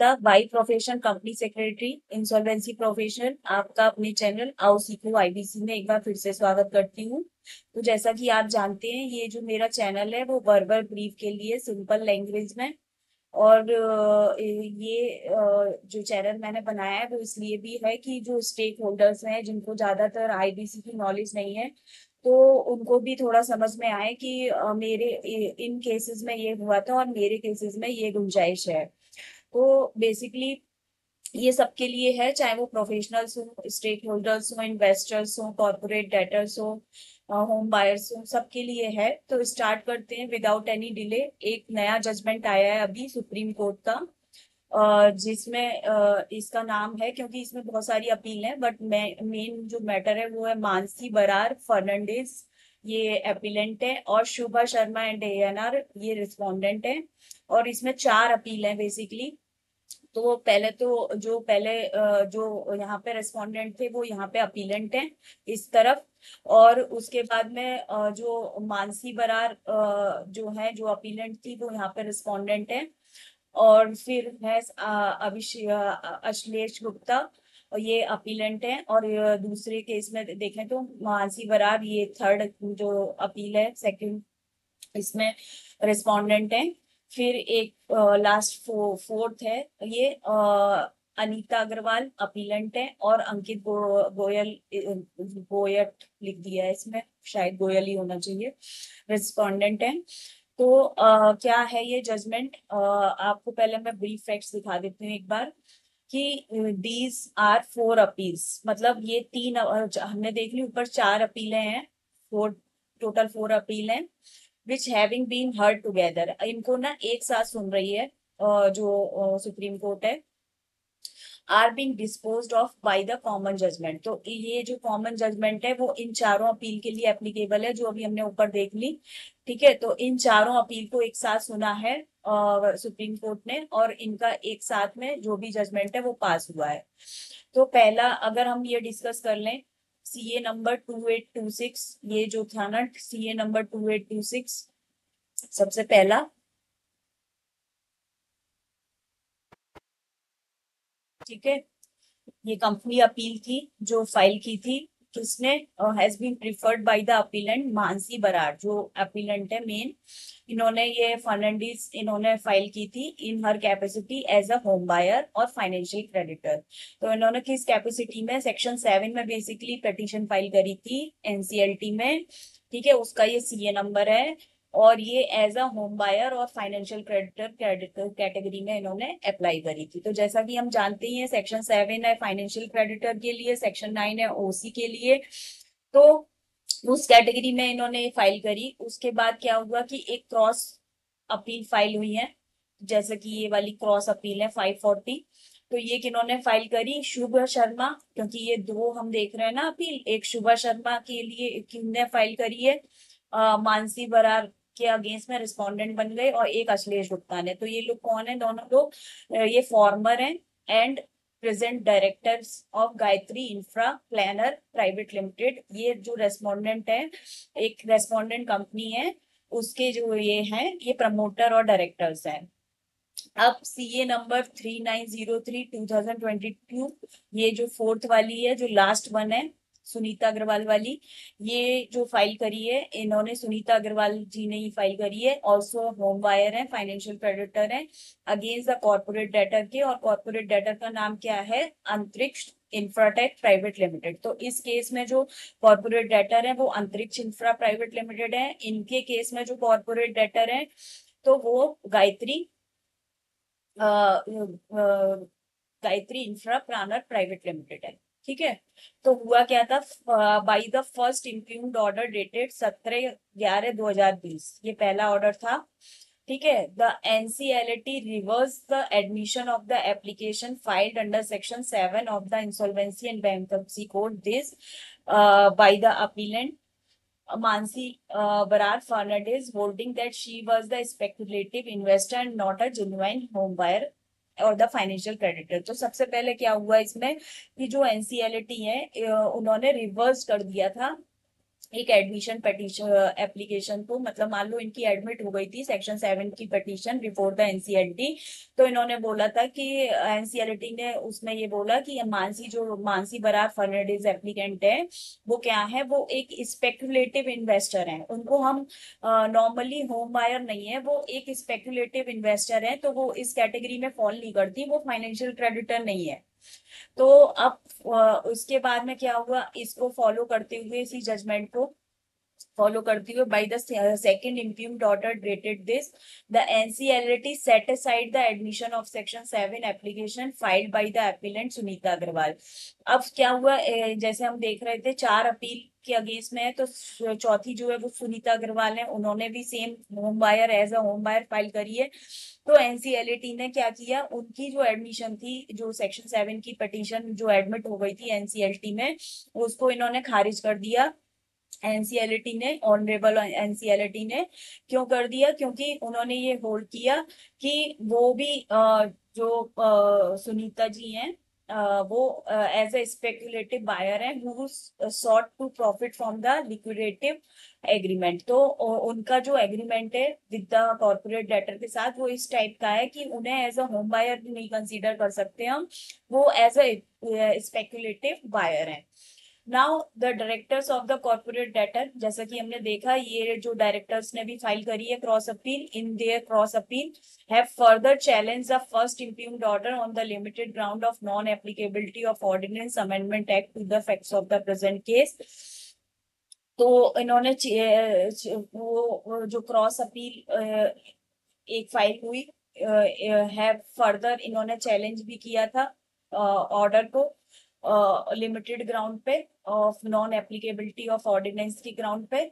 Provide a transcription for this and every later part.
Gupta, by profession company secretary, insolvency profession, आपका अपने channel आओ सीखो आईबीसी में एक बार फिर से स्वागत करती हूँ। तो जैसा कि आप जानते हैं, ये जो मेरा चैनल है वो वर्बल ब्रीफ के लिए सिंपल लैंग्वेज में, और जो चैनल मैंने बनाया है वो इसलिए भी है कि जो स्टेक होल्डर्स हैं जिनको ज्यादातर आईबीसी की नॉलेज नहीं है, तो उनको भी थोड़ा समझ में आए कि मेरे इन केसेस में ये हुआ था और मेरे केसेस में ये गुंजाइश है। तो बेसिकली ये सबके लिए है, चाहे वो प्रोफेशनल्स हो, स्टेक होल्डर्स हो, इन्वेस्टर्स हो, कॉर्पोरेट डेटर्स हो, होम बायर्स हो, सबके लिए है। तो स्टार्ट करते हैं विदाउट एनी डिले। एक नया जजमेंट आया है अभी सुप्रीम कोर्ट का, जिसमें इसका नाम है, क्योंकि इसमें बहुत सारी अपील है बट मेन जो मैटर है वो है मानसी बरार फर्नांडिस, ये अपीलेंट है, और शुभा शर्मा एंड एएनआर ये रिस्पोंडेंट है। और इसमें चार अपील है बेसिकली। तो पहले तो जो पहले जो यहाँ पे रेस्पोंडेंट थे वो यहाँ पे अपीलेंट हैं इस तरफ, और उसके बाद में जो मानसी बरार जो है जो अपीलेंट थी वो यहाँ पे रिस्पोंडेंट है। और फिर है अश्लेष गुप्ता, और ये अपीलेंट है। और दूसरे केस में देखें तो मानसी बरार ये थर्ड जो अपील है, सेकंड इसमें रिस्पोंडेंट है। फिर एक लास्ट फोर्थ है, ये अनीता अग्रवाल अपीलेंट है, और अंकित गोयल गोयट लिख दिया है इसमें, शायद गोयल ही होना चाहिए, रिस्पोंडेंट है। तो क्या है ये जजमेंट, आपको पहले मैं ब्रीफ फैक्ट्स दिखा देती हूँ एक बार कि दीज आर फोर अपील्स, मतलब ये तीन हमने देख ली ऊपर चार अपीलें हैं, फोर टोटल फोर अपील हैं, which having been heard together, इनको ना एक साथ सुन रही है जो सुप्रीम कोर्ट है, are being disposed of by the common judgment. तो ये जो कॉमन जजमेंट है वो इन चारों अपील के लिए एप्लीकेबल है, जो अभी हमने ऊपर देख ली। ठीक है, तो इन चारों अपील को एक साथ सुना है सुप्रीम कोर्ट ने, और इनका एक साथ में जो भी जजमेंट है वो पास हुआ है। तो पहला अगर हम ये डिस्कस कर लें, सीए नंबर 2826, ये जो था ना सीए नंबर 2826, सबसे पहला, ठीक है, ये कंपनी अपील थी जो फाइल की थी, किसने, has been preferred by the appellant Mansi Barar, जो अपीलेंट है मेन, इन्होंने ये फर्नांडिस इन्होंने फाइल की थी in her capacity as a home buyer और फाइनेंशियल क्रेडिटर। तो इन्होंने किस कैपेसिटी में, सेक्शन 7 में बेसिकली पिटीशन फाइल करी थी एनसीएलटी में। ठीक है, उसका ये सीए नंबर है, और ये एज अ होम बायर और फाइनेंशियल क्रेडिटर कैटेगरी में इन्होंने अप्लाई करी थी। तो जैसा कि हम जानते ही हैं, सेक्शन 7 है फाइनेंशियल क्रेडिटर के लिए, सेक्शन 9 है ओसी के लिए। तो उस कैटेगरी में इन्होंने फाइल करी। उसके बाद क्या हुआ कि एक क्रॉस अपील फाइल हुई है, जैसे कि ये वाली क्रॉस अपील है 540। तो ये किन्होंने फाइल करी, शुभ शर्मा, क्योंकि ये दो हम देख रहे हैं ना अपील, एक शुभ शर्मा के लिए किन्होंने फाइल करी है मानसी बरार के अगेंस्ट में रिस्पोंडेंट बन गए, और एक अश्लेष गुप्ता ने। तो ये लोग कौन है, दोनों लोग ये फॉर्मर हैं and present directors of Gayatri infra planner private limited. ये जो रेस्पोंडेंट है, एक रेस्पोंडेंट कंपनी है, उसके जो ये हैं ये प्रमोटर और डायरेक्टर्स हैं। अब सीए नंबर 3903/2022, ये जो फोर्थ वाली है, जो लास्ट वन है, सुनीता अग्रवाल वाली, ये जो फाइल करी है इन्होंने, सुनीता अग्रवाल जी ने ही फाइल करी है, ऑल्सो होम बायर है, फाइनेंशियल क्रेडिटर है, अगेंस्ट द कॉर्पोरेट डेटर के, और कॉर्पोरेट डेटर का नाम क्या है, अंतरिक्ष इंफ्राटेक प्राइवेट लिमिटेड। तो इस केस में जो कॉर्पोरेट डेटर है वो अंतरिक्ष इंफ्रा प्राइवेट लिमिटेड है, इनके केस में जो कॉर्पोरेट डेटर है तो वो Gayatri infra planner private limited है। ठीक है, तो हुआ क्या था, by the first impugned order dated 17/11/2020, ये पहला ऑर्डर था। ठीक है, the NCLT reverse the admission of the application filed under section 7 of the insolvency and bankruptcy code this by the appellant Mansi Barar Fernandez, holding that she was the speculative investor and not a genuine home buyer और the financial creditor. तो सबसे पहले क्या हुआ इसमें कि जो NCLT है उन्होंने रिवर्स कर दिया था एक एडमिशन पिटीशन एप्लीकेशन को, मतलब मान लो इनकी एडमिट हो गई थी सेक्शन 7 की पिटीशन बिफोर द एनसीएलटी। तो इन्होंने बोला था कि एनसीएलटी ने उसमें ये बोला कि मानसी बरार फर्नांडिस एप्लीकेंट है, वो क्या है, वो एक स्पेकुलेटिव इन्वेस्टर है। उनको हम नॉर्मली होम बायर नहीं है, वो एक स्पेकुलेटिव इन्वेस्टर है, तो वो इस कैटेगरी में फॉल नहीं करती, वो फाइनेंशियल क्रेडिटर नहीं है। तो अब उसके बाद में क्या हुआ, इसको फॉलो करते हुए, इसी जजमेंट को फॉलो करती हुए, by the second impugned order dated this, the NCLT set aside the admission of section 7 application filed by the appellant Sunita Agarwal. अब क्या हुआ, जैसे हम देख रहे थे 4 अपील के अगेंस्ट में है, तो चौथी जो है वो सुनीता अग्रवाल है, उन्होंने भी same home buyer as a home buyer file करी है। तो एनसीएलटी ने क्या किया, उनकी जो एडमिशन थी, जो सेक्शन 7 की पिटीशन जो एडमिट हो गई थी एनसीएलटी में, उसको इन्होंने खारिज कर दिया। एनसीएलटी ने, ऑनरेबल एनसीएलटी ने क्यों कर दिया, क्योंकि उन्होंने ये होल्ड किया कि वो भी जो सुनीता जी हैं, वो एज ए स्पेकुलेटिव बायर हैं who sought to profit from the liquidative agreement. तो उनका जो एग्रीमेंट है विद द कॉर्पोरेट डेटर के साथ, वो इस टाइप का है कि उन्हें एज अ होम बायर नहीं कंसीडर कर सकते हम, वो एज अ स्पेकुलेटिव बायर हैं। Now the directors of the corporate debtor, जैसा कि हमने देखा, ये जो डायरेक्टर्स ने भी फाइल करी है cross appeal, in their cross appeal have further challenge the first impugned order on the limited ground of non applicability of ordinance amendment act to the facts of the present case. तो इन्होंने वो जो cross appeal एक file हुई है, further इन्होंने challenge भी किया था ऑर्डर को लिमिटेड ग्राउंड पे of non applicability of ordinance की ग्राउंड पे।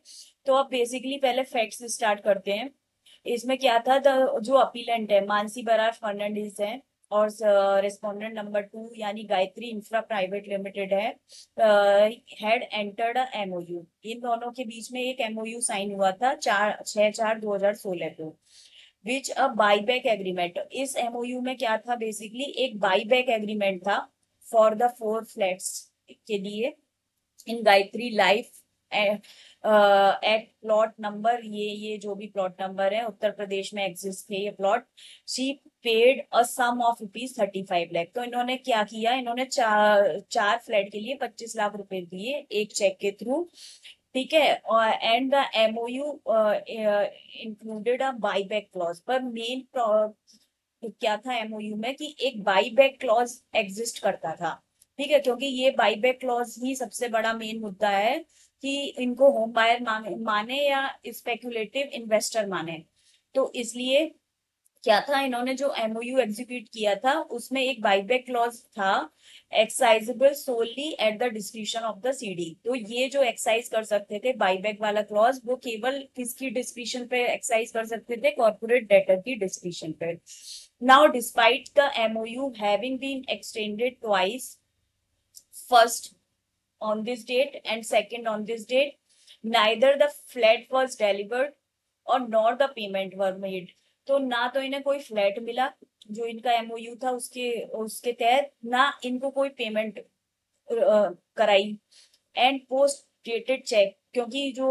तो अब बेसिकली पहले फैक्ट्स स्टार्ट करते हैं। इसमें क्या था, जो अपीलेंट है मानसी बरार फर्नांडिस है, और रिस्पोंडेंट नंबर 2 यानी गायत्री इंफ्रा प्राइवेट लिमिटेड है, हैड एंटर्ड अ एमओयू। इन दोनों के बीच में एक एमओयू साइन हुआ था 6/4/2016 को, विच अ बाईबैक एग्रीमेंट। इस एमओयू में क्या था, बेसिकली एक बाईबैक एग्रीमेंट था फॉर द 4 फ्लैट्स के लिए in Gayatri Life at plot number, ये जो भी प्लॉट नंबर है उत्तर प्रदेश में एग्जिस्ट थे ये plot. She paid a sum of ₹35 lakh. तो इन्होंने क्या किया, इन्होंने चार फ्लैट के लिए 25 लाख रुपए दिए एक चेक के थ्रू। ठीक है, and the MOU included a buyback clause. पर मेन क्या था एमओयू में कि एक बाईबैक क्लॉज एग्जिस्ट करता था। ठीक है, क्योंकि ये बाईबैक क्लॉज ही सबसे बड़ा मेन मुद्दा है कि इनको होम बायर माने या स्पेकुलेटिव इन्वेस्टर माने। तो इसलिए क्या था, इन्होंने जो एमओयू एग्जीक्यूट किया था उसमें एक बाईबैक क्लॉज था, exercisable solely at the description of the CD. तो ये जो एक्साइज कर सकते थे बाईबैक वाला क्लॉज, वो केवल किसकी डिस्क्रिप्शन पे एक्साइज कर सकते थे, कॉर्पोरेट डेटर की डिस्क्रिप्शन पे। Now despite the MOU having been extended twice, first on this date and second on this date, neither the flat was delivered और nor the payment were made। तो ना तो इन्हें कोई फ्लैट मिला जो इनका एमओयू था उसके उसके तहत, ना इनको कोई पेमेंट कराई। एंड पोस्ट डेटेड चेक, क्योंकि जो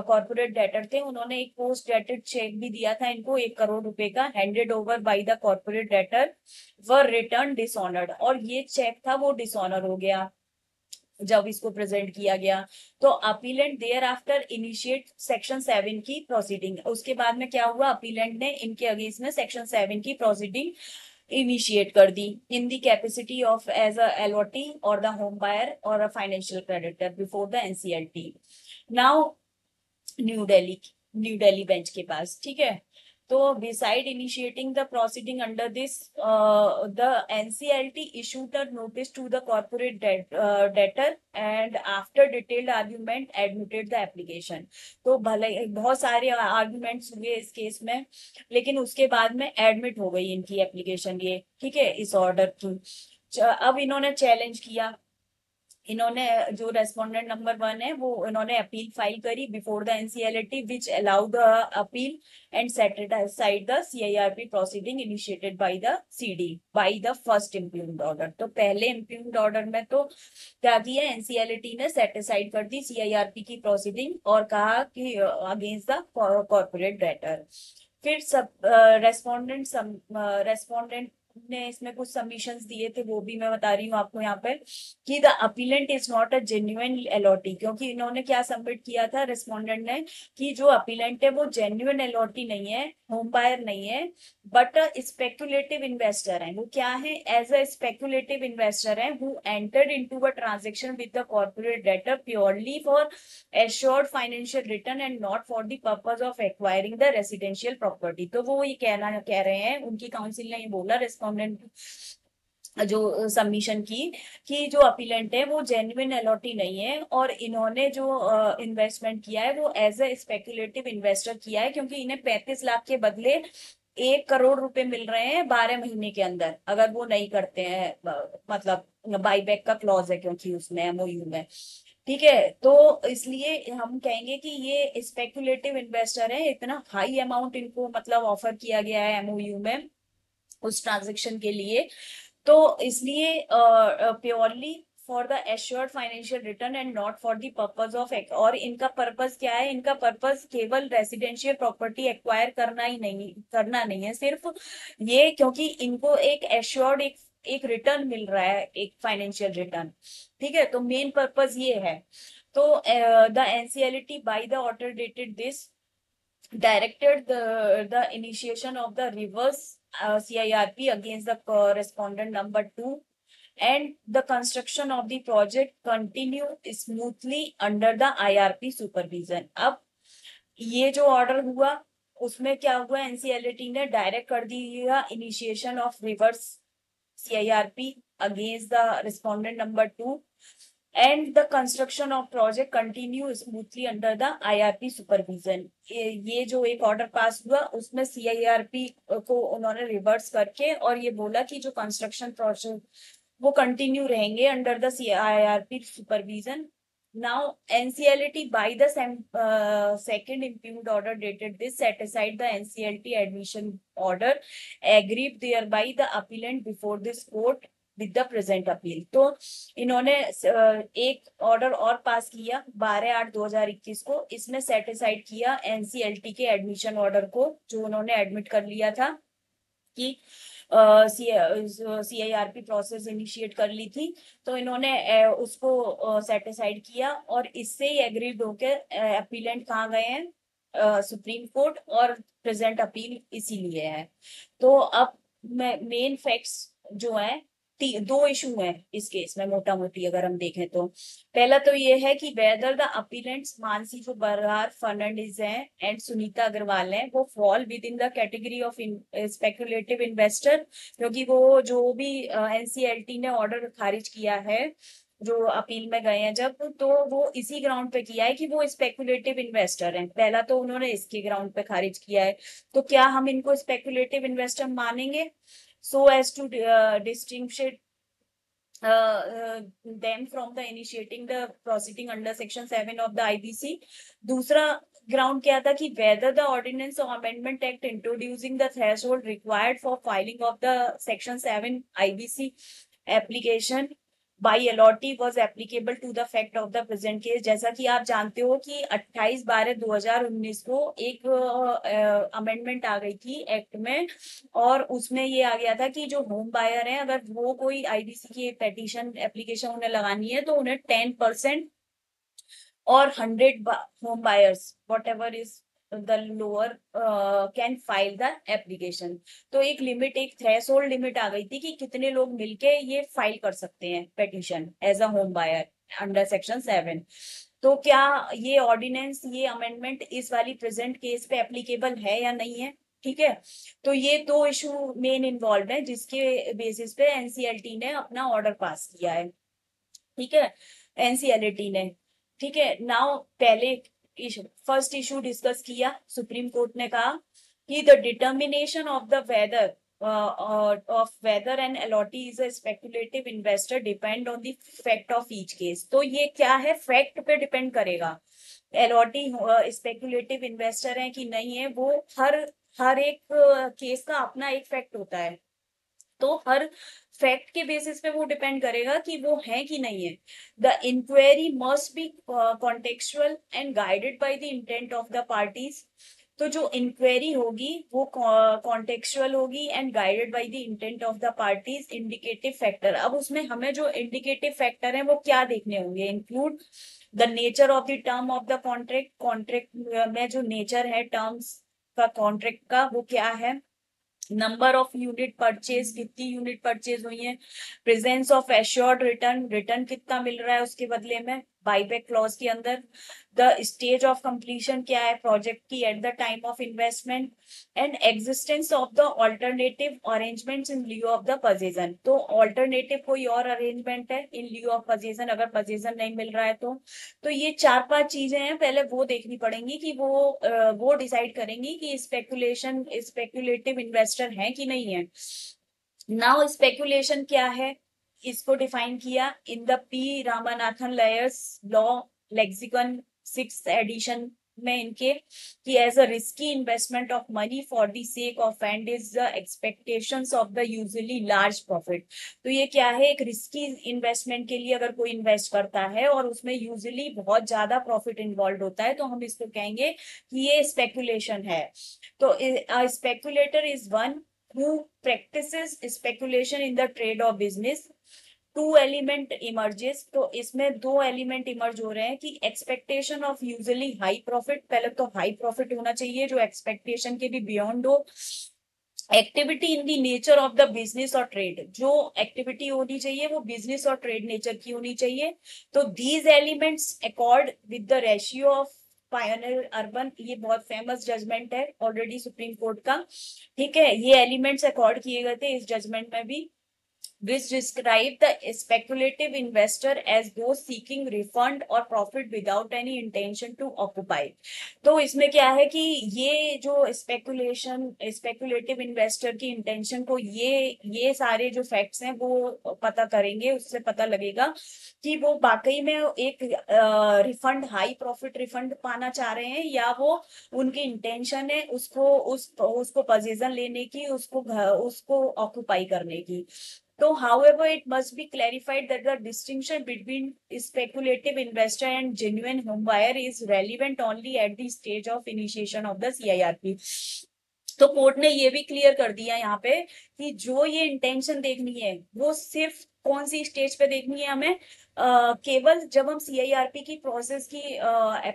कॉर्पोरेट डेटर थे उन्होंने एक पोस्ट डेटेड चेक भी दिया था इनको 1 करोड़ रुपए का, handed over by the corporate debtor, were return dishonoured. और ये चेक था वो डिसऑनर हो गया जब इसको प्रेजेंट किया गया। तो appellant thereafter initiate section 7 की प्रोसीडिंग। उसके बाद में क्या हुआ, अपीलेंट ने इनके अगेंस्ट में सेक्शन 7 की प्रोसीडिंग इनिशिएट कर दी in the capacity of as a allottee और द होम बायर और a financial creditor before the NCLT. Now New Delhi bench के पास। ठीक है, तो beside initiating the proceeding under this, the NCLT issued a notice to the corporate debtor and after detailed argument admitted the application। तो भले बहुत सारे आर्ग्यूमेंट्स हुए इस केस में, लेकिन उसके बाद में एडमिट हो गई इनकी एप्लीकेशन ये। ठीक है, इस ऑर्डर की अब इन्होंने चैलेंज किया इन्होंने जो रेस्पोंडेंट नंबर 1 है वो इन्होंने अपील फाइल करी before the NCLT which allow the appeal and set side the CIRP proceeding initiated by the CD by the first impugned order. तो पहले इम्प्यूग्ड ऑर्डर में तो क्या किया, एनसीएलटी ने सेटिसाइड कर दी सीआईआरपी की प्रोसीडिंग और कहा कि अगेंस्ट द कॉर्पोरेट डेटर। फिर सब रेस्पोंडेंट ने इसमें कुछ सबमिशंस दिए थे, वो भी मैं बता रही हूँ आपको यहाँ पे कि the appellate is not a genuine LOT. क्योंकि इन्होंने क्या सबमिट किया था रेस्पोंडेंट ने कि जो अपीलेंट है वो जेन्युइन एलओटी नहीं है, होम बायर नहीं है, बट स्पेकुलेटिव इन्वेस्टर है। वो क्या है, एज अ स्पेकुलेटिव इन्वेस्टर है who entered into a transaction with the corporate debtor purely for assured financial return and not for the purpose of acquiring the residential property. तो वो ये कह रहे हैं, उनकी काउंसिल ने ये बोला रेस्पोंडेंट जो सबमिशन की कि जो अपीलेंट है वो जेन्युइन एलॉटी नहीं है और इन्होंने जो इन्वेस्टमेंट किया है वो एज ए स्पेकुलेटिव इन्वेस्टर किया है, क्योंकि इन्हें 35 लाख के बदले 1 करोड़ रुपए मिल रहे हैं 12 महीने के अंदर अगर वो नहीं करते हैं, मतलब बाईबैक का क्लॉज है क्योंकि उसमें एमओयू में। ठीक है, तो इसलिए हम कहेंगे कि ये स्पेकुलेटिव इन्वेस्टर है, इतना हाई अमाउंट इनको मतलब ऑफर किया गया है एमओयू में उस ट्रांजेक्शन के लिए। तो इसलिए purely for the assured financial return and not for the purpose of, और इनका पर्पस क्या है, इनका पर्पस केवल रेसिडेंशियल प्रॉपर्टी एक्वायर करना नहीं है सिर्फ ये, क्योंकि इनको एक एश्योर्ड एक रिटर्न मिल रहा है, एक फाइनेंशियल रिटर्न। ठीक है, तो मेन पर्पस ये है। तो the NCLT by the order dated this directed the initiation of the reverse CIRP against the correspondent number 2 and the construction of the project continue smoothly under the IRP supervision। अब ये जो order हुआ उसमें क्या हुआ, NCLT ने direct कर दिया initiation of reverse CIRP against the respondent number 2 and the construction of project continue smoothly under the IRP supervision। ये जो एक ऑर्डर पास हुआ उसमें CIRP को उन्होंने रिवर्स करके और ये बोला कि जो कंस्ट्रक्शन प्रोजेक्ट वो कंटिन्यू रहेंगे under the CIRP supervision। Now NCLT by the second impugned order dated this set aside the NCLT admission order agreed thereby the appellant before this court with the present appeal. तो इन्होंने एक order और पास किया 12/8/2021 को, इसमें cetacide किया NCLT के admission order को जो उन्होंने एडमिट कर लिया था कि सीआईआरपी प्रोसेस इनिशिएट कर ली थी। तो इन्होंने उसको सेटिसाइड किया और इससे ही एग्रीड होकर अपीलेंट कहाँ गए हैं, सुप्रीम कोर्ट, और प्रेजेंट अपील इसीलिए है। तो अब मेन फैक्ट्स जो है, दो इशू हैं इस केस में मोटा मोटी अगर हम देखें तो। पहला तो ये है कि वेदर द अपीलेंट्स मानसी जो बरहार फर्नांडिस हैं एंड सुनीता अग्रवाल हैं वो fall with in the category of speculative investor, क्योंकि वो जो भी एनसीएलटी ने ऑर्डर खारिज किया है जो अपील में गए हैं जब, तो वो इसी ग्राउंड पे किया है कि वो स्पेकुलेटिव इन्वेस्टर हैं। पहला तो उन्होंने इसके ग्राउंड पे खारिज किया है, तो क्या हम इनको स्पेकुलेटिव इन्वेस्टर मानेंगे so as to distinguish them from the initiating the proceeding under section 7 of the IBC। दूसरा ग्राउंड क्या था कि whether the ordinance or amendment act introducing the threshold required for filing of the section 7 IBC application by allotee was applicable to the fact of the present case। जैसा कि आप जानते हो कि 28/12/2019 को एक अमेंडमेंट आ गई थी एक्ट में, और उसमें ये आ गया था कि जो होम बायर है अगर वो कोई आईबीसी की पेटिशन एप्लीकेशन उन्हें लगानी है तो उन्हें 10% और 100 home buyers what ever is the lower can file the application. तो एक लिमिट, एक थ्रेशोल्ड लिमिट आ गई थी कि कितने लोग मिलके ये फाइल कर सकते हैं petition as a home buyer under section 7। तो क्या ये ऑर्डिनेंस, ये अमेंडमेंट इस वाली प्रेजेंट केस पे एप्लीकेबल है या नहीं है? ठीक है, तो ये दो इशू मेन इन्वॉल्व है जिसके बेसिस पे एनसीएलटी ने अपना ऑर्डर पास किया है। ठीक है, एनसीएलटी ने। ठीक है, नाउ पहले फर्स्ट इशू डिस्कस किया, सुप्रीम कोर्ट ने कहा कि the determination of the whether of whether an allotee is a speculative investor depend on the fact of each case. तो ये क्या है, फैक्ट पे डिपेंड करेगा एलॉटी स्पेकुलेटिव इन्वेस्टर है कि नहीं है। वो हर हर एक केस का अपना एक फैक्ट होता है, तो हर फैक्ट के बेसिस पे वो डिपेंड करेगा कि वो है कि नहीं है। The inquiry must be contextual and guided by the intent of the parties. तो जो इंक्वायरी होगी वो कॉन्टेक्चुअल होगी and guided by the intent of the parties. Indicative factor, अब उसमें हमें जो इंडिकेटिव फैक्टर है वो क्या देखने होंगे, include the nature of the term of the contract. Contract में जो नेचर है टर्म्स का कॉन्ट्रैक्ट का वो क्या है, नंबर ऑफ यूनिट परचेज, कितनी यूनिट परचेज हुई है, presence of assured return, return कितना मिल रहा है उसके बदले में बाईबैक क्लॉज के अंदर, द स्टेज ऑफ कंप्लीशन क्या है प्रोजेक्ट की at the time of investment, and existence of the alternative arrangements in लिeu of the position. तो ऑल्टरनेटिव कोई और अरेंजमेंट है इन लिeu ऑफ पोजीशन, अगर पोजीशन नहीं मिल रहा है तो ये 4-5 चीजें हैं, पहले वो देखनी पड़ेंगी कि वो डिसाइड करेंगी कि स्पेकुलेटिव इन्वेस्टर है कि नहीं है। नाउ स्पेकुलेशन क्या है, इसको डिफाइन किया in the P Ramanathan lawyers law lexicon 6th edition में इनके, कि as a risky investment of money for the sake of and is the expectations of the usually large profit. तो ये क्या है, एक रिस्की इन्वेस्टमेंट के लिए अगर कोई इन्वेस्ट करता है और उसमें यूजुअली बहुत ज्यादा प्रॉफिट इन्वॉल्व होता है, तो हम इसको कहेंगे कि ये स्पेकुलेशन है। तो speculator is one who practices speculation in the trade of business। Two element emerges, तो इसमें दो एलिमेंट इमर्ज हो रहे हैं कि expectation of usually high profit, पहले तो हाई प्रॉफिट होना चाहिए जो एक्सपेक्टेशन के भी बियॉन्ड हो। Activity in the nature of the business और ट्रेड, जो एक्टिविटी होनी चाहिए वो बिजनेस और ट्रेड नेचर की होनी चाहिए। तो these elements accord with the ratio of pioneer urban, ये बहुत फेमस जजमेंट है ऑलरेडी सुप्रीम कोर्ट का, ठीक है। ये एलिमेंट्स अकॉर्ड किए गए थे इस जजमेंट में भी, which describe the speculative investor as those seeking refund or profit without any intention to occupy। तो इसमें क्या है कि ये जो स्पेकुलेटिव इन्वेस्टर की इंटेंशन को ये सारे जो फैक्ट्स हैं वो पता करेंगे, उससे पता लगेगा कि वो वाकई में एक रिफंड, हाई प्रॉफिट रिफंड पाना चाह रहे हैं, या वो उनकी इंटेंशन है उसको पोजीशन लेने की, उसको ऑक्युपाई करने की। So, however, it must be clarified that the distinction between speculative investor and genuine home buyer is relevant only at the stage of initiation of the CIRP। तो कोर्ट ने ये भी क्लियर कर दिया यहाँ पे कि जो ये इंटेंशन देखनी है वो सिर्फ कौन सी स्टेज पे देखनी है हमें, केवल जब हम सीआईआरपी की प्रोसेस की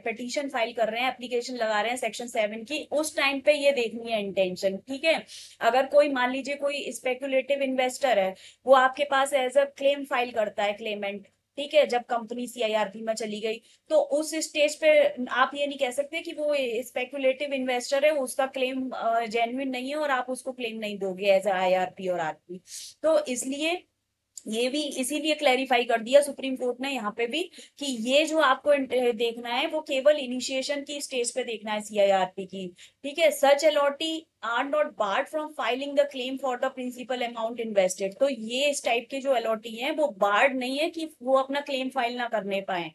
पिटीशन फाइल कर रहे हैं, एप्लीकेशन लगा रहे हैं सेक्शन 7 की, उस टाइम पे ये देखनी है इंटेंशन, ठीक है। अगर कोई मान लीजिए कोई स्पेकुलेटिव इन्वेस्टर है, वो आपके पास एज अ क्लेम फाइल करता है, क्लेमेंट, ठीक है, जब कंपनी सीआईआरपी में चली गई, तो उस स्टेज पे आप ये नहीं कह सकते कि वो स्पेकुलेटिव इन्वेस्टर है, उसका क्लेम जेन्युइन नहीं है और आप उसको क्लेम नहीं दोगे एज आईआरपी और आरपी। तो इसलिए ये भी इसीलिए क्लैरिफाई कर दिया सुप्रीम कोर्ट ने यहाँ पे भी कि ये जो आपको देखना है वो केवल इनिशिएशन की स्टेज पे देखना है सीआईआरपी की, ठीक है। Such allottee are not barred from filing the claim for the principal amount invested. तो ये इस टाइप के जो अलॉटी हैं वो बार्ड नहीं है कि वो अपना क्लेम फाइल ना करने पाए,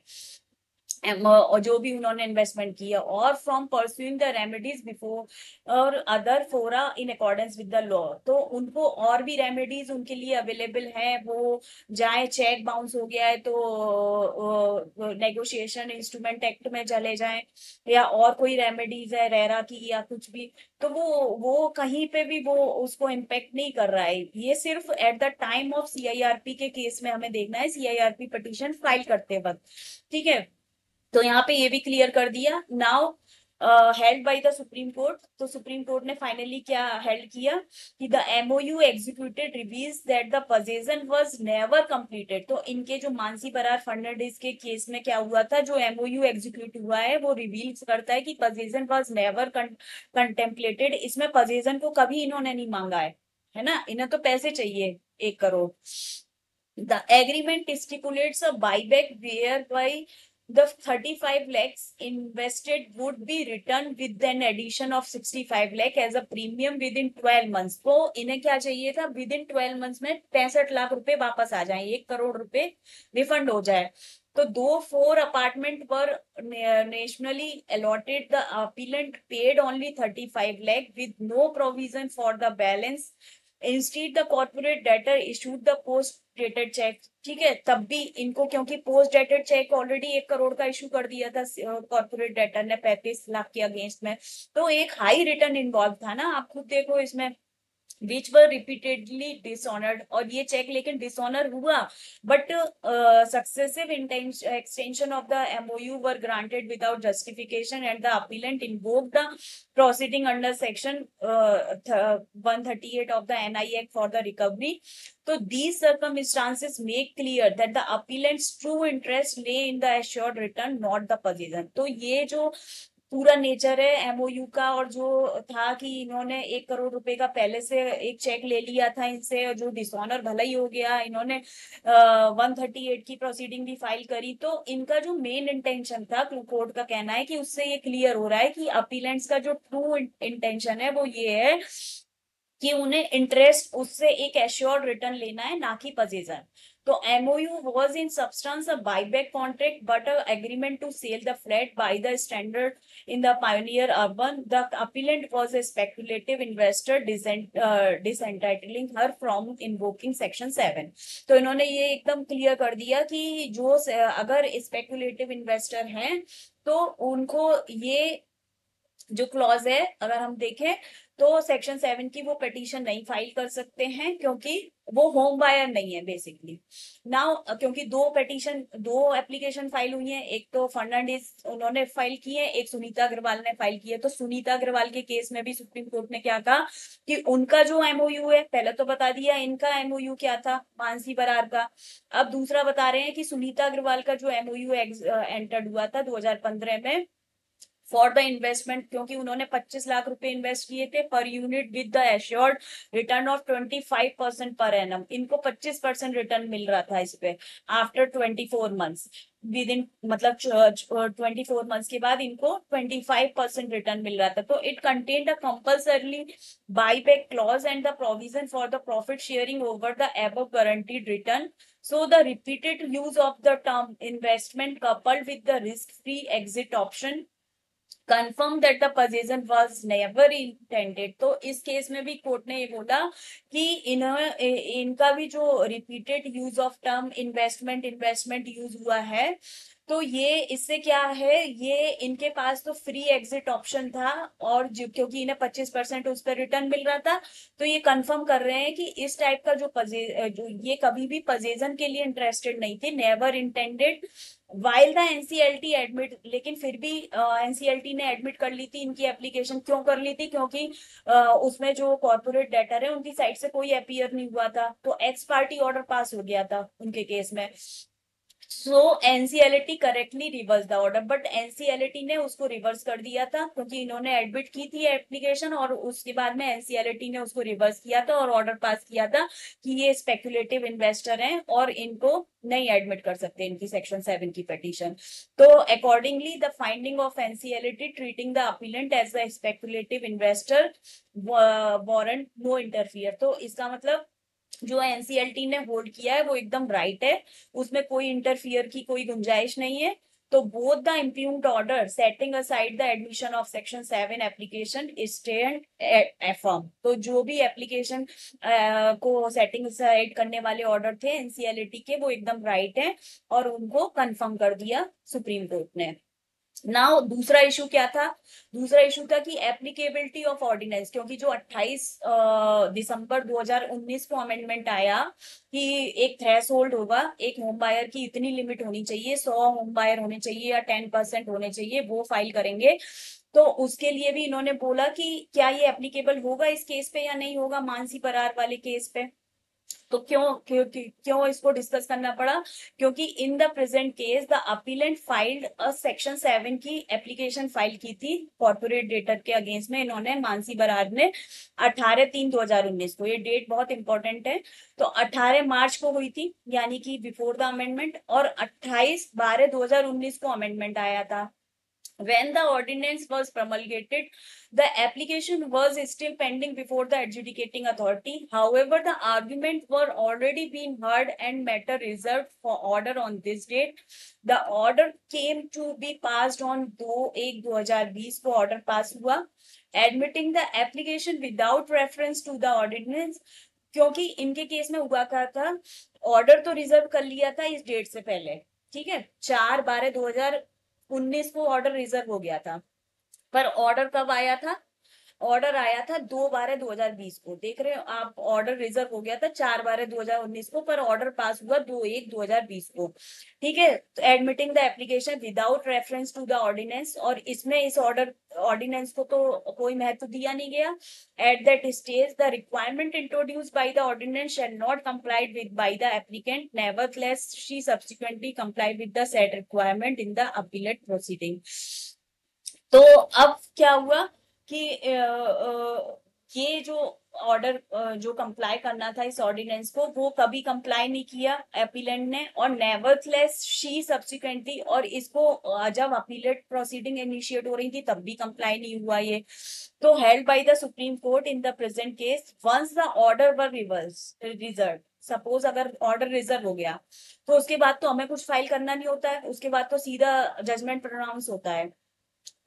और जो भी उन्होंने इन्वेस्टमेंट किया, और from pursuing the remedies before और अदर फोरा in accordance with the law. तो उनको और भी रेमेडीज उनके लिए अवेलेबल है, वो जाए चेक बाउंस हो गया है तो नेगोशिएशन इंस्ट्रूमेंट एक्ट में चले जाएं, या और कोई रेमेडीज है रेरा की या कुछ भी, तो वो कहीं पे भी वो उसको इम्पेक्ट नहीं कर रहा है। ये सिर्फ at the time of CIRP के केस में हमें देखना है, सीआईआरपी पिटीशन फाइल करते वक्त, ठीक है। तो यहाँ पे ये भी क्लियर कर दिया। Now held by the supreme court, तो सुप्रीम कोर्ट ने फाइनली क्या हेल्ड किया कि the MOU executed reveals that the possession was never completed. तो इनके जो मानसी बरार फर्नांडिस के केस में क्या हुआ था, जो एमओयू एग्जीक्यूट हुआ है वो रिवील करता है कि पोजेशन वाज नेवर कंटेम्पलेटेड। इसमें पोजेशन को कभी इन्होंने नहीं मांगा है ना, इन्हें तो पैसे चाहिए 1 crore. The agreement stipulates a buyback whereby the 35 lakhs invested would be returned with an addition of 65 lakh as a premium within 12 months। तो इन्हें क्या चाहिए था, विद इन 12 मंथ्स में 65 लाख रुपए वापस आ जाए, 1 करोड़ रुपए रिफंड हो जाए। तो दो 4 अपार्टमेंट पर nationally allotted, the appellate paid only 35 lakh with no provision for the balance। Instead the corporate debtor issued the post dated cheque. ठीक है, तब भी इनको, क्योंकि post dated cheque already 1 crore का इशू कर दिया था कॉर्पोरेट डेटर ने 35 लाख के अगेंस्ट में, तो एक हाई रिटर्न इन्वॉल्व था ना, आप खुद देखो इसमें, विच वर रिपीटेडली डिसऑनर्ड। और ये चेक लेकिन डिसऑनर हुआ, but successive extension of the MOU were granted without justification and the appellant invoke the proceeding under section 138 of the NI act for the recovery. तो these circumstances make clear that the appellant's true interest lay in the assured return, not the possession। तो ये जो पूरा nature है MOU का, और जो था कि इन्होंने 1 करोड़ रुपए का पहले से एक चेक ले लिया था इनसे, और जो डिसऑनर भला ही हो गया, इन्होंने 138 की प्रोसीडिंग भी फाइल करी। तो इनका जो मेन इंटेंशन था, कोर्ट का कहना है कि उससे ये क्लियर हो रहा है कि अपीलेंट्स का जो ट्रू इंटेंशन है वो ये है कि उन्हें इंटरेस्ट उससे एक एश्योर्ड रिटर्न लेना है, ना कि पोजेसन। तो MOU was in substance a buyback contract but a agreement to sell the flat by the standard in the Pioneer Urban. The appellant was a speculative investor disentitling her from invoking section 7। तो इन्होंने ये एकदम clear कर दिया कि जो अगर speculative investor हैं तो उनको ये जो क्लॉज है, अगर हम देखें तो सेक्शन 7 की वो पिटीशन नहीं फाइल कर सकते हैं, क्योंकि वो होम बायर नहीं है बेसिकली। नाउ क्योंकि दो एप्लीकेशन फाइल हुई है, एक तो फर्नांडिस उन्होंने फाइल की है, एक सुनीता अग्रवाल ने फाइल की है। तो सुनीता अग्रवाल के केस में भी सुप्रीम कोर्ट ने क्या कहा कि उनका जो एमओयू है, पहले तो बता दिया इनका एमओयू क्या था मानसी बरार का, अब दूसरा बता रहे हैं कि सुनीता अग्रवाल का जो एमओयू एंटर्ड हुआ था 2015 में फॉर द इन्वेस्टमेंट, क्योंकि उन्होंने 25 लाख रुपए इन्वेस्ट किए थे per unit with the assured return of 25% per annum. इनको 25% रिटर्न मिल रहा था इस पे आफ्टर 24 मंथ्स, विद इन मतलब 24 मंथ्स के बाद इनको 25% रिटर्न मिल रहा था। तो it contained a compulsorily buyback clause and the provision for the profit sharing over the above guaranteed return। So the repeated use of the term investment coupled with the risk-free exit option confirm that the possession was never intended। तो इस case में भी court ने ये बोला कि इनका भी जो repeated use of term investment use हुआ है, तो ये इससे क्या है, ये इनके पास तो फ्री एग्जिट ऑप्शन था, और जो क्योंकि इन्हें 25% उस पर रिटर्न मिल रहा था, तो ये कंफर्म कर रहे हैं कि इस टाइप का जो ये कभी भी पजेशन के लिए इंटरेस्टेड नहीं थे, never intended. While the NCLT admit, लेकिन फिर भी एनसीएलटी ने एडमिट कर ली थी इनकी एप्लीकेशन। क्यों कर ली थी, क्योंकि उसमें जो कॉर्पोरेट डेटर है उनकी साइड से कोई अपीयर नहीं हुआ था, तो एक्स पार्टी ऑर्डर पास हो गया था उनके केस में। So NCLT correctly reverse the order, but NCLT ने उसको रिवर्स कर दिया था, क्योंकि इन्होंने एडमिट की थी एप्लीकेशन और उसके बाद में एनसीएलटी ने उसको रिवर्स किया था और ऑर्डर पास किया था कि ये स्पेकुलेटिव इन्वेस्टर हैं और इनको नहीं एडमिट कर सकते इनकी सेक्शन 7 की पिटीशन। तो accordingly the finding of NCLT treating the appellant as the speculative investor warrant no interfere. तो इसका मतलब जो एनसीएलटी ने होल्ड किया है वो एकदम राइट है, उसमें कोई इंटरफियर की कोई गुंजाइश नहीं है। तो both the impugned order setting aside the admission of section 7 application stand affirm. तो जो भी एप्लीकेशन को सेटिंग असाइड करने वाले ऑर्डर थे एनसीएलटी के, वो एकदम राइट है और उनको कंफर्म कर दिया सुप्रीम कोर्ट ने। नाउ दूसरा इशू क्या था, दूसरा इशू था कि एप्लीकेबिलिटी ऑफ ऑर्डिनेंस, क्योंकि जो 28 दिसंबर 2019 को अमेंडमेंट आया कि एक थ्रेश होल्ड होगा, एक होम बायर की इतनी लिमिट होनी चाहिए, 100 होम बायर होने चाहिए या 10% होने चाहिए, वो फाइल करेंगे। तो उसके लिए भी इन्होंने बोला कि क्या ये एप्लीकेबल होगा इस केस पे या नहीं होगा, मानसी बरार वाले केस पे। तो क्यों इसको डिस्कस करना पड़ा? क्योंकि इन the present case the appellate filed a section 7 की एप्लीकेशन फाइल की थी कॉर्पोरेट डेटर के अगेंस्ट में, इन्होंने मानसी बरार ने 18/3/2019 को, ये डेट बहुत इंपॉर्टेंट है। तो 18 मार्च को हुई थी, यानी कि बिफोर द अमेंडमेंट, और 28/12/2019 को अमेंडमेंट आया था। When the ordinance was promulgated, the application was still pending before the adjudicating authority. However, the arguments were already being heard and matter reserved for order on this date. The order came to be passed on 2/1/2020 को order pass हुआ, admitting the application without reference to the ordinance. क्योंकि इनके case में हुआ क्या था, order तो reserve कर लिया था इस डेट से पहले, ठीक है, 4/12/2019 को ऑर्डर रिजर्व हो गया था, पर ऑर्डर कब आया था? ऑर्डर आया था 2/12/2020 को। देख रहे हो आप, ऑर्डर रिजर्व हो गया था 4/12/2019 को, पर ऑर्डर पास हुआ 2/1/2020 को, ठीक है। तो admitting the application without reference to the ordinance, और इसमें इस ऑर्डर ऑर्डिनेंस को तो कोई महत्व दिया नहीं गया। At that stage the requirement introduced by the ordinance shall not complied with by the applicant, nevertheless she subsequently complied with the set requirement in the appellate proceeding. तो अब क्या हुआ कि ये जो ऑर्डर जो कंप्लाई करना था इस ऑर्डिनेंस को, वो कभी कंप्लाई नहीं किया अपीलेंट ने, और नेवरथलेस शी सब्सिक्वेंटली, और इसको जब अपीलेट प्रोसीडिंग इनिशिएट हो रही थी तब भी कंप्लाई नहीं हुआ ये। तो held by the supreme court in the present case, once the order were reserve, suppose अगर ऑर्डर रिजर्व हो गया तो उसके बाद तो हमें कुछ फाइल करना नहीं होता है, उसके बाद तो सीधा जजमेंट प्रोनाउंस होता है,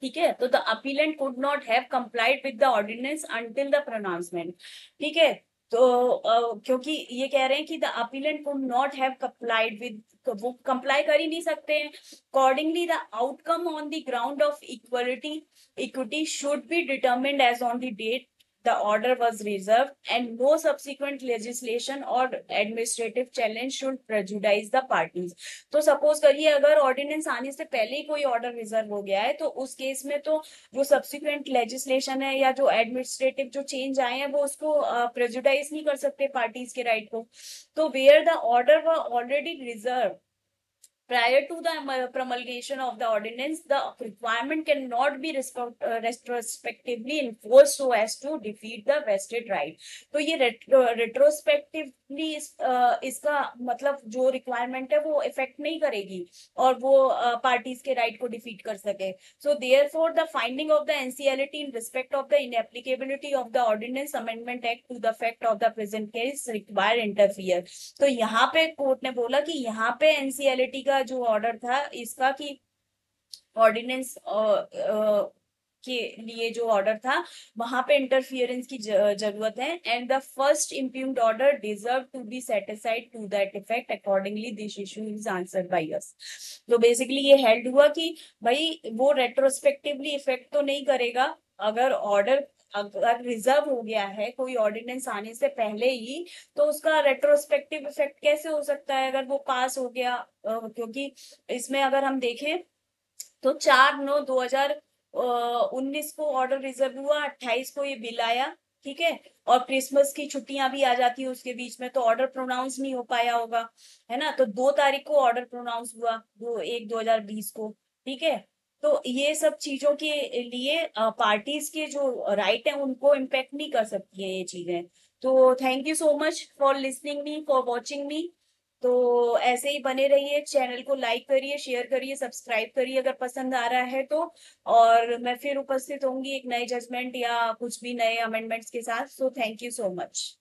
ठीक है। तो the appellant could not have complied with the ordinance until the pronouncement, ठीक है। तो क्योंकि ये कह रहे हैं कि the appellant could not have complied with, वो कंप्लाई कर ही नहीं सकते हैं। Accordingly the outcome on the ground of equity should be determined as on the date the order was reserved, and no subsequent legislation or administrative challenge should prejudice the parties. तो suppose करिए अगर ordinance आने से पहले ही कोई order reserve हो गया है, तो उस केस में तो जो सब्सिक्वेंट लेजिस्लेशन है या जो एडमिनिस्ट्रेटिव जो चेंज आए हैं वो उसको प्रेजुडाइज नहीं कर सकते पार्टीज के राइट को। तो where the order were already reserve prior to the promulgation of the ordinance, the requirement cannot be retrospectively enforced so as to defeat the vested right. तो ये retrospectively इसका मतलब जो रिक्वायरमेंट है वो इफेक्ट नहीं करेगी और वो पार्टीज के राइट को डिफीट कर सके। So therefore the finding of the NCLT in respect of the inapplicability of the Ordinance Amendment Act to the effect of the present case require interfere। तो यहाँ पे कोर्ट ने बोला कि यहाँ पे एनसीएलटी का जो ऑर्डर था इसका कि ऑर्डिनेंस के लिए जो ऑर्डर था वहां पे इंटरफियरेंस की जरूरत है, and the first impugned order deserve to be satisfied to that effect, accordingly this issue is answered by us. तो बेसिकली ये हेल्ड हुआ कि भाई वो रेट्रोस्पेक्टिवली इफेक्ट तो नहीं करेगा, अगर ऑर्डर अगर रिजर्व हो गया है कोई ऑर्डिनेंस आने से पहले ही, तो उसका रेट्रोस्पेक्टिव इफेक्ट कैसे हो सकता है अगर वो पास हो गया। क्योंकि इसमें अगर हम देखें तो 4/9/2019 को ऑर्डर रिजर्व हुआ, 28 को ये बिल आया, ठीक है, और क्रिसमस की छुट्टियां भी आ जाती है उसके बीच में, तो ऑर्डर प्रोनाउंस नहीं हो पाया होगा, है ना। तो 2 तारीख को ऑर्डर प्रोनाउंस हुआ 2/1/2020 को, ठीक है। तो ये सब चीजों के लिए पार्टीज के जो राइट है उनको इम्पेक्ट नहीं कर सकती है ये चीजें। तो thank you so much for listening me, for watching मी। तो ऐसे ही बने रहिए, चैनल को लाइक करिए, शेयर करिए, सब्सक्राइब करिए अगर पसंद आ रहा है तो। और मैं फिर उपस्थित होंगी एक नए जजमेंट या कुछ भी नए अमेंडमेंट्स के साथ। So thank you so much.